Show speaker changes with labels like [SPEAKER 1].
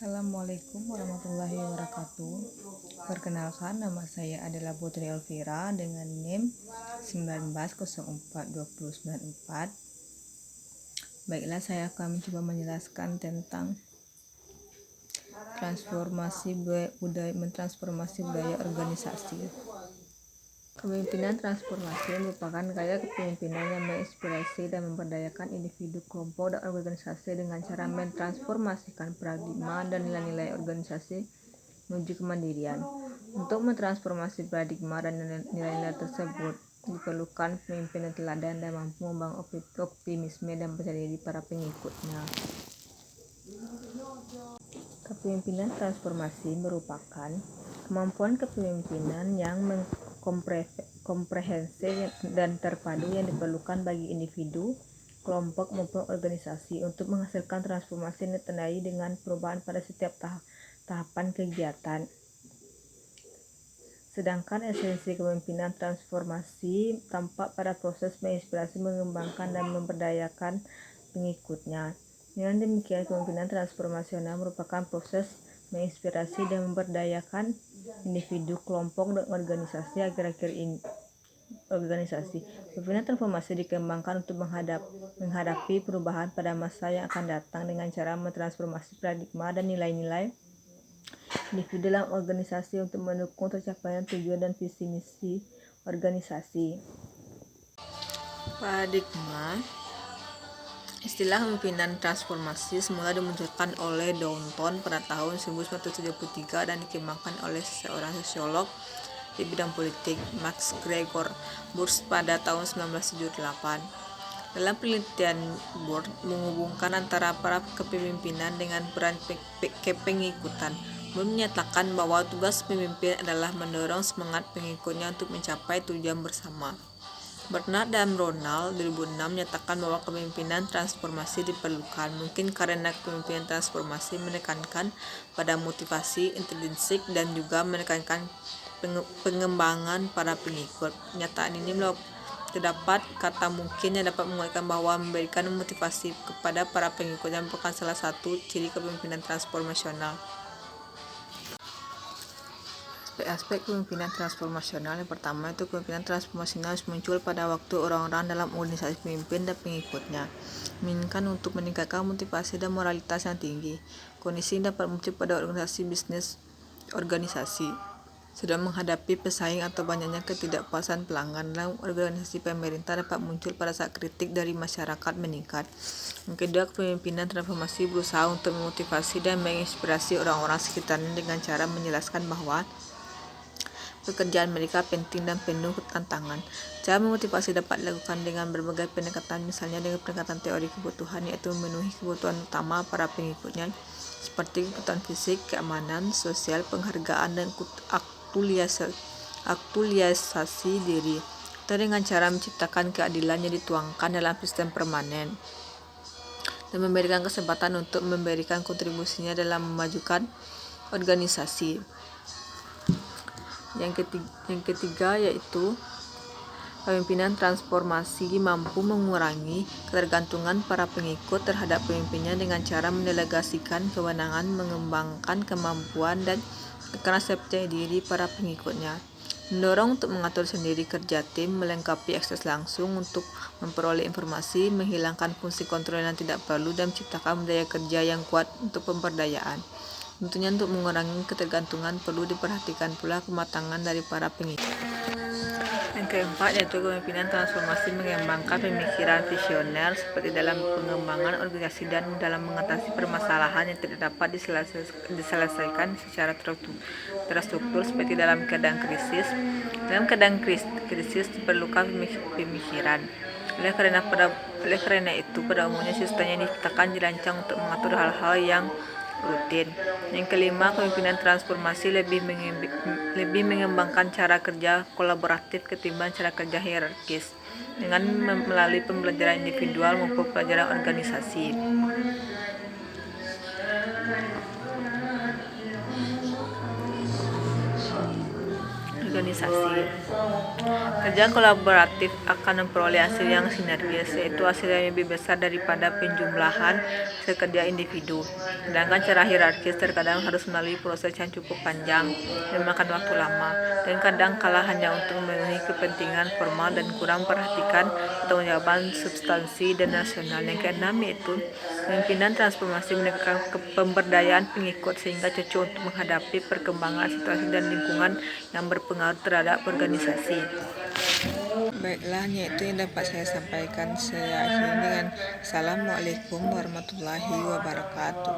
[SPEAKER 1] Assalamualaikum warahmatullahi wabarakatuh. Perkenalkan, nama saya adalah Putri Elvira dengan NIM 19042094. Baiklah, saya akan mencoba menjelaskan tentang mentransformasi budaya organisasi. Kepemimpinan transformasi merupakan gaya kepemimpinan yang menginspirasi dan memberdayakan individu, kelompok, dan organisasi dengan cara mentransformasikan paradigma dan nilai-nilai organisasi menuju kemandirian. Untuk mentransformasi paradigma dan nilai-nilai tersebut, diperlukan pemimpin yang teladan dan mampu membangun optimisme dan percaya diri para pengikutnya. Kepemimpinan transformasi merupakan kemampuan kepemimpinan yang komprehensif dan terpadu yang diperlukan bagi individu, kelompok maupun organisasi untuk menghasilkan transformasi yang ditandai dengan perubahan pada setiap tahapan kegiatan. Sedangkan esensi kepemimpinan transformasi tampak pada proses menginspirasi, mengembangkan, dan memberdayakan pengikutnya. Dengan demikian, kepemimpinan transformasional merupakan proses menginspirasi dan memberdayakan individu, kelompok, dan organisasi. Kepemimpinan transformasi dikembangkan untuk menghadapi perubahan pada masa yang akan datang dengan cara mentransformasi paradigma dan nilai-nilai individu dalam organisasi untuk mendukung tercapainya tujuan dan visi misi organisasi. Paradigma. Istilah kepemimpinan transformasi semula dimunculkan oleh Downton pada tahun 1973 dan dikembangkan oleh seorang sosiolog di bidang politik, Max Gregor Borch, pada tahun 1978. Dalam penelitian, Borch menghubungkan antara para kepemimpinan dengan peran kepengikutan. Borch menyatakan bahwa tugas pemimpin adalah mendorong semangat pengikutnya untuk mencapai tujuan bersama. Bernard dan Ronald 2006 menyatakan bahwa kepemimpinan transformasi diperlukan, mungkin karena kepemimpinan transformasi menekankan pada motivasi intrinsik dan juga menekankan pengembangan para pengikut. Pernyataan ini terdapat kata mungkin yang dapat menguatkan bahwa memberikan motivasi kepada para pengikutnya merupakan salah satu ciri kepemimpinan transformasional. Aspek kepemimpinan transformasional yang pertama itu kepemimpinan transformasional muncul pada waktu orang-orang dalam organisasi pemimpin dan pengikutnya menginginkan untuk meningkatkan motivasi dan moralitas yang tinggi. Kondisi ini dapat muncul pada organisasi bisnis organisasi sedang menghadapi pesaing atau banyaknya ketidakpuasan pelanggan. Dalam organisasi pemerintah dapat muncul pada saat kritik dari masyarakat meningkat. Yang kedua, kepemimpinan transformasi berusaha untuk memotivasi dan menginspirasi orang-orang sekitarnya dengan cara menjelaskan bahwa pekerjaan mereka penting dan penuh tantangan. Cara memotivasi dapat dilakukan dengan berbagai pendekatan, misalnya dengan pendekatan teori kebutuhan, yaitu memenuhi kebutuhan utama para pengikutnya seperti kebutuhan fisik, keamanan, sosial, penghargaan, dan aktualisasi diri, atau dengan cara menciptakan keadilan yang dituangkan dalam sistem permanen dan memberikan kesempatan untuk memberikan kontribusinya dalam memajukan organisasi. Yang ketiga yaitu kepemimpinan transformasi mampu mengurangi ketergantungan para pengikut terhadap pemimpinnya dengan cara mendelegasikan kewenangan, mengembangkan kemampuan dan percaya diri para pengikutnya, mendorong untuk mengatur sendiri kerja tim, melengkapi akses langsung untuk memperoleh informasi, menghilangkan fungsi kontrol yang tidak perlu, dan menciptakan budaya kerja yang kuat untuk pemberdayaan. Tentunya untuk mengurangi ketergantungan perlu diperhatikan pula kematangan dari para pengikut. Yang keempat yaitu kepemimpinan transformasi mengembangkan pemikiran visioner seperti dalam pengembangan organisasi dan dalam mengatasi permasalahan yang tidak dapat diselesaikan secara terstruktur seperti dalam keadaan krisis. Dalam keadaan krisis diperlukan pemikiran. Oleh karena itu pada umumnya sistem yang diciptakan dirancang untuk mengatur hal-hal yang rutin. Yang kelima, kepemimpinan transformasi lebih mengembangkan cara kerja kolaboratif ketimbang cara kerja hierarkis dengan melalui pembelajaran individual maupun pelajaran organisasi. organisasi. Kerja kolaboratif akan memperoleh hasil yang sinergis, yaitu hasil yang lebih besar daripada penjumlahan sekedar individu. Sedangkan cara hierarkis terkadang harus melalui proses yang cukup panjang dan memakan waktu lama, dan kadang kalah hanya untuk memenuhi kepentingan formal dan kurang perhatikan pertanggungjawaban substansi dan nasional. Yang keenam yaitu pemimpinan transformasi meningkatkan pemberdayaan pengikut sehingga cocok untuk menghadapi perkembangan situasi dan lingkungan yang berpengaruh terhadap organisasi. Baiklah, hanya itu yang dapat saya sampaikan. Saya akhiri dengan Assalamualaikum warahmatullahi wabarakatuh.